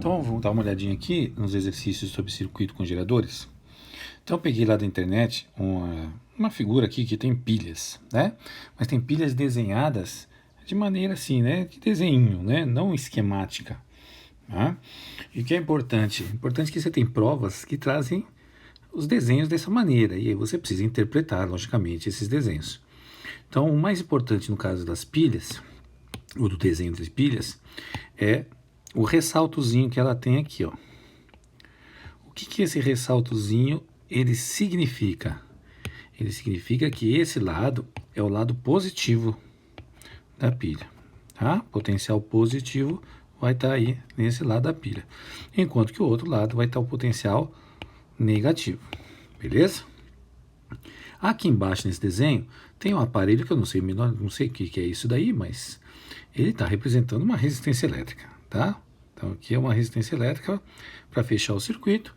Então vamos dar uma olhadinha aqui nos exercícios sobre circuito com geradores. Então eu peguei lá da internet uma figura aqui que tem pilhas, né? Mas tem pilhas desenhadas de maneira assim, né? De desenho, né? Não esquemática. Tá? E o que é importante? Importante que você tem provas que trazem os desenhos dessa maneira. E aí você precisa interpretar, logicamente, esses desenhos. Então o mais importante no caso das pilhas, ou do desenho das pilhas, é o ressaltozinho que ela tem aqui, ó. O que esse ressaltozinho ele significa? Ele significa que esse lado é o lado positivo da pilha, tá? Potencial positivo vai estar aí nesse lado da pilha, enquanto que o outro lado vai estar o potencial negativo, beleza? Aqui embaixo nesse desenho tem um aparelho que eu não sei o que é isso daí, mas ele está representando uma resistência elétrica, tá? Então aqui é uma resistência elétrica para fechar o circuito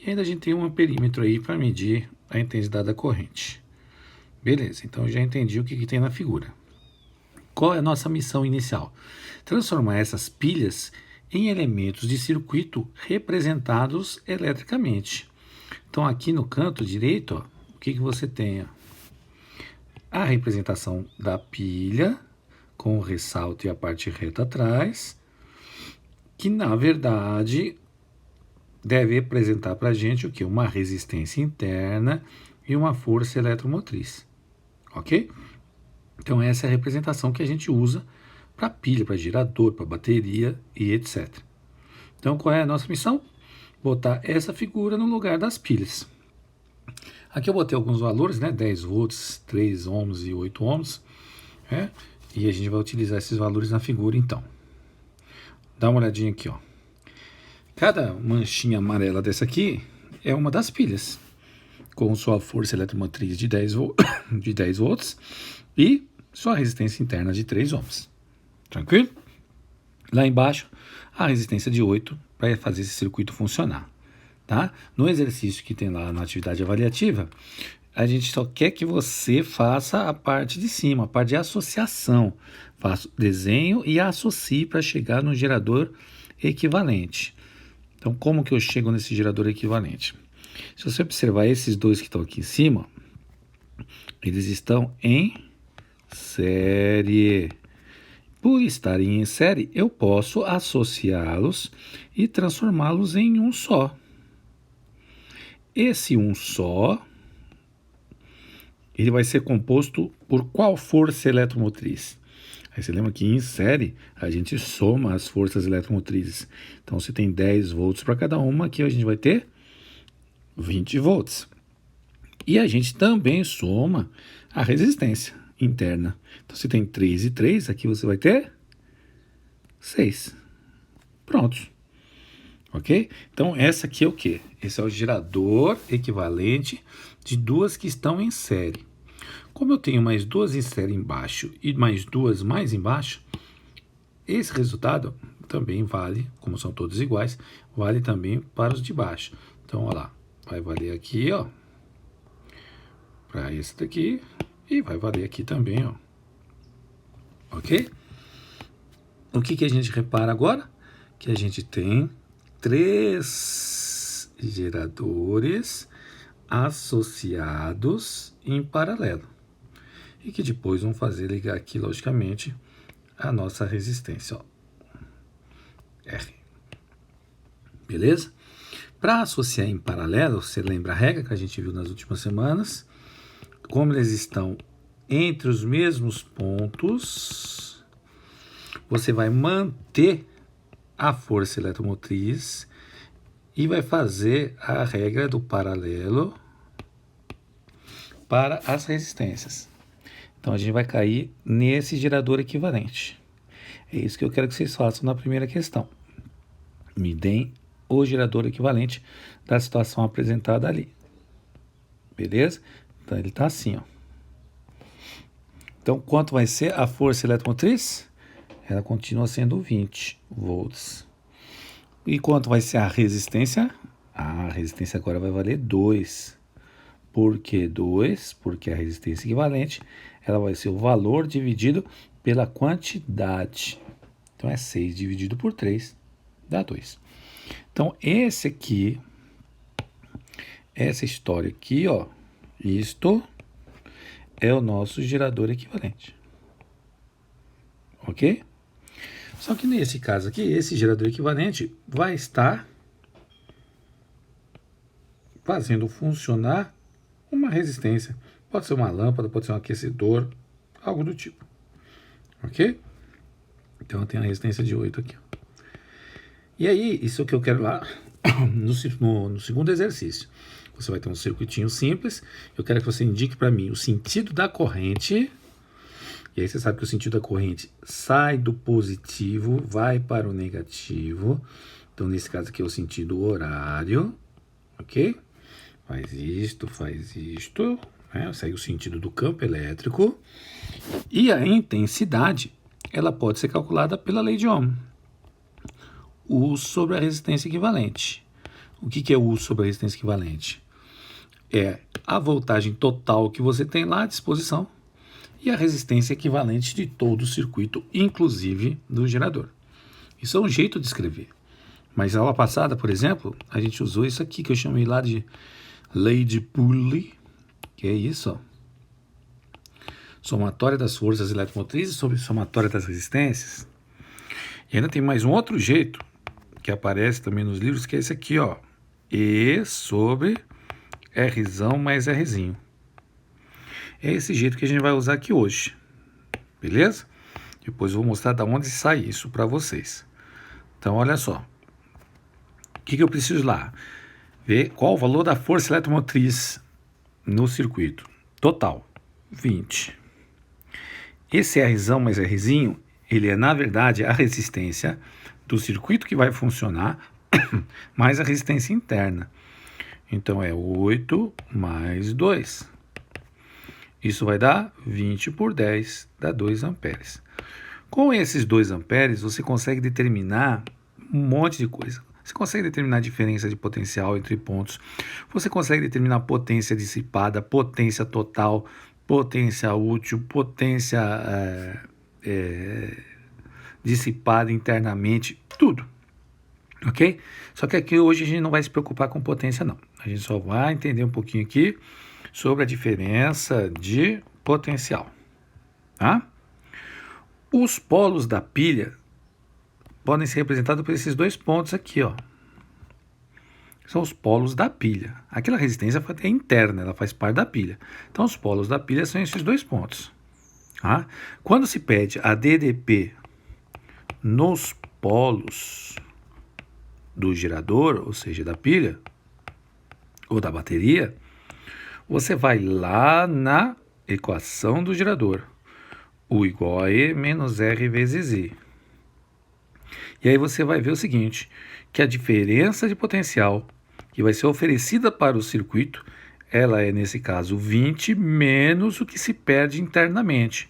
e ainda a gente tem um amperímetro aí para medir a intensidade da corrente. Beleza, então eu já entendi o que tem na figura. Qual é a nossa missão inicial? Transformar essas pilhas em elementos de circuito representados eletricamente. Então aqui no canto direito, ó, o que você tem? A representação da pilha com o ressalto e a parte reta atrás, que na verdade deve representar para a gente o que? Uma resistência interna e uma força eletromotriz, ok? Então essa é a representação que a gente usa para pilha, para gerador, para bateria e etc. Então qual é a nossa missão? Botar essa figura no lugar das pilhas. Aqui eu botei alguns valores, né? 10 volts, 3 ohms e 8 ohms, né? E a gente vai utilizar esses valores na figura então. Dá uma olhadinha aqui, ó. Cada manchinha amarela dessa aqui é uma das pilhas, com sua força eletromotriz de 10 volts e sua resistência interna de 3 ohms. Tranquilo? Lá embaixo, a resistência de 8 para fazer esse circuito funcionar. Tá? No exercício que tem lá na atividade avaliativa, a gente só quer que você faça a parte de cima, a parte de associação. Faça o desenho e associe para chegar no gerador equivalente. Então, como que eu chego nesse gerador equivalente? Se você observar esses dois que estão aqui em cima, eles estão em série. Por estarem em série, eu posso associá-los e transformá-los em um só. Esse um só, ele vai ser composto por qual força eletromotriz? Aí você lembra que em série a gente soma as forças eletromotrizes. Então se tem 10 volts para cada uma, aqui a gente vai ter 20 volts. E a gente também soma a resistência interna. Então se tem 3 e 3, aqui você vai ter 6. Pronto. Ok? Então essa aqui é o quê? Esse é o gerador equivalente de duas que estão em série. Como eu tenho mais duas em série embaixo e mais duas mais embaixo, esse resultado também vale, como são todos iguais, vale também para os de baixo. Então, olha lá, vai valer aqui, ó, para esse daqui e vai valer aqui também, ó. Ok? O que a gente repara agora? Que a gente tem 3 geradores associados em paralelo e que depois vão fazer ligar aqui, logicamente, a nossa resistência, ó, R. Beleza? Para associar em paralelo, você lembra a regra que a gente viu nas últimas semanas? Como eles estão entre os mesmos pontos, você vai manter a força eletromotriz e vai fazer a regra do paralelo para as resistências. Então a gente vai cair nesse gerador equivalente. É isso que eu quero que vocês façam na primeira questão. Me deem o gerador equivalente da situação apresentada ali. Beleza? Então ele está assim, ó. Então quanto vai ser a força eletromotriz? Ela continua sendo 20 volts. E quanto vai ser a resistência? A resistência agora vai valer 2. Por que 2? Porque a resistência equivalente ela vai ser o valor dividido pela quantidade. Então é 6 dividido por 3. dá 2. Então, essa história aqui, ó, isto é o nosso gerador equivalente. Ok? Só que nesse caso aqui, esse gerador equivalente vai estar fazendo funcionar uma resistência. Pode ser uma lâmpada, pode ser um aquecedor, algo do tipo. Ok? Então, eu tenho a resistência de 8 aqui. E aí, isso é o que eu quero lá no segundo exercício. Você vai ter um circuitinho simples. Eu quero que você indique para mim o sentido da corrente. E aí você sabe que o sentido da corrente sai do positivo, vai para o negativo. Então, nesse caso aqui é o sentido horário. Ok? Faz isto. Né? Segue o sentido do campo elétrico. E a intensidade, ela pode ser calculada pela lei de Ohm. U sobre a resistência equivalente. O que é U sobre a resistência equivalente? É a voltagem total que você tem lá à disposição e a resistência equivalente de todo o circuito, inclusive do gerador. Isso é um jeito de escrever. Mas na aula passada, por exemplo, a gente usou isso aqui que eu chamei lá de lei de Pauli, que é isso, ó. Somatória das forças eletromotrizes sobre somatória das resistências. E ainda tem mais um outro jeito, que aparece também nos livros, que é esse aqui, ó. E sobre Rzão mais Rzinho. É esse jeito que a gente vai usar aqui hoje. Beleza? Depois eu vou mostrar de onde sai isso para vocês. Então, olha só. O que eu preciso lá? Ver qual o valor da força eletromotriz no circuito. Total, 20. Esse Rzão mais Rzinho, ele é, na verdade, a resistência do circuito que vai funcionar, mais a resistência interna. Então, é 8 mais 2. Isso vai dar 20 por 10, dá 2 amperes. Com esses 2 amperes, você consegue determinar um monte de coisa. Você consegue determinar a diferença de potencial entre pontos. Você consegue determinar potência dissipada, potência total, potência útil, potência dissipada internamente, tudo. Ok? Só que aqui hoje a gente não vai se preocupar com potência, não. A gente só vai entender um pouquinho aqui sobre a diferença de potencial. Tá? Os polos da pilha podem ser representados por esses 2 pontos aqui, ó. São os polos da pilha. Aquela resistência é interna, ela faz parte da pilha. Então, os polos da pilha são esses 2 pontos. Tá? Quando se pede a DDP nos polos do gerador, ou seja, da pilha, ou da bateria, você vai lá na equação do gerador. U igual a E menos R vezes I. E aí você vai ver o seguinte, que a diferença de potencial que vai ser oferecida para o circuito, ela é, nesse caso, 20 menos o que se perde internamente,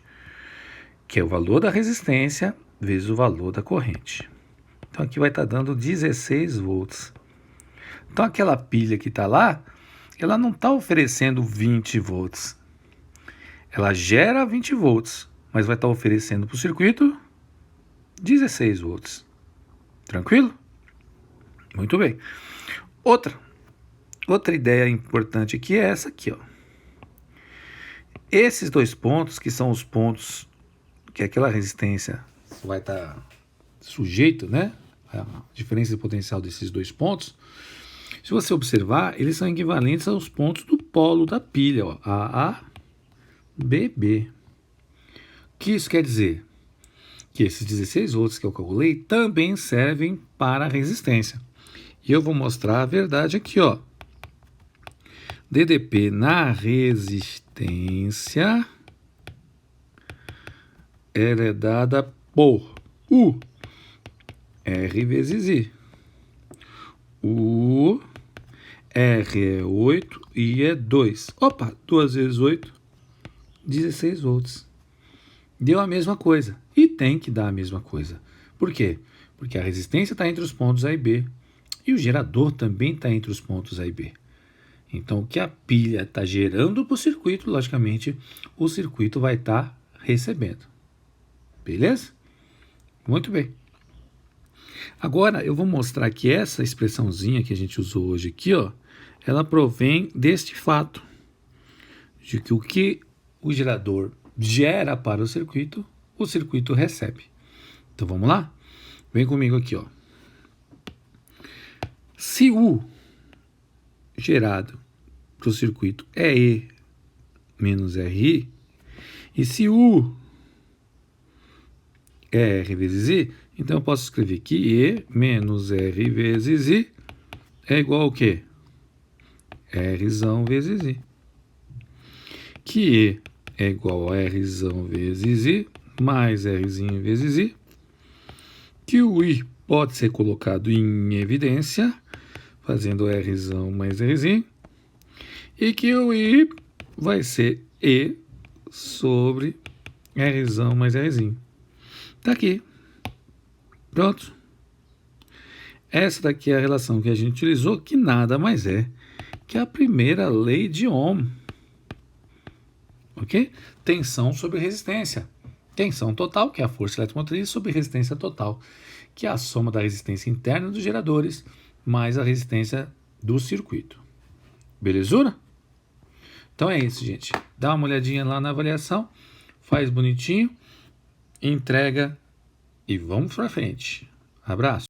que é o valor da resistência vezes o valor da corrente. Então, aqui vai estar dando 16 volts. Então, aquela pilha que está lá, ela não está oferecendo 20 volts. Ela gera 20 volts, mas vai estar oferecendo para o circuito 16 volts. Tranquilo? Muito bem. Outra ideia importante aqui é essa aqui, ó. Esses 2 pontos, que são os pontos que aquela resistência vai estar sujeito, né? A diferença de potencial desses 2 pontos. Se você observar, eles são equivalentes aos pontos do polo da pilha, ó, AA, BB. O que isso quer dizer? Que esses 16 volts que eu calculei também servem para a resistência. E eu vou mostrar a verdade aqui, ó. DDP na resistência, ela é dada por U, R vezes I. U, R é 8, I é 2. Opa, 2 vezes 8, 16 volts. Deu a mesma coisa. E tem que dar a mesma coisa. Por quê? Porque a resistência está entre os pontos A e B. E o gerador também está entre os pontos A e B. Então, o que a pilha está gerando para o circuito, logicamente, o circuito vai estar recebendo. Beleza? Muito bem. Agora, eu vou mostrar que essa expressãozinha que a gente usou hoje aqui, ó, ela provém deste fato, de que o que o gerador gera para o circuito recebe. Então, vamos lá? Vem comigo aqui, ó. Se o gerado para o circuito é E menos RI, e se U é R vezes I, então eu posso escrever que E menos R vezes I é igual ao quê? Rzão vezes I. Que E é igual a Rzão vezes I mais Rzinho vezes I. Que o I pode ser colocado em evidência, fazendo Rzão mais Rzinho. E que o I vai ser E sobre Rzão mais Rzinho. Tá aqui. Pronto. Essa daqui é a relação que a gente utilizou, que nada mais é que a primeira lei de Ohm. Ok? Tensão sobre resistência. Tensão total, que é a força eletromotriz, sobre resistência total, que é a soma da resistência interna dos geradores mais a resistência do circuito. Belezura? Então é isso, gente. Dá uma olhadinha lá na avaliação, faz bonitinho, entrega e vamos pra frente. Abraço.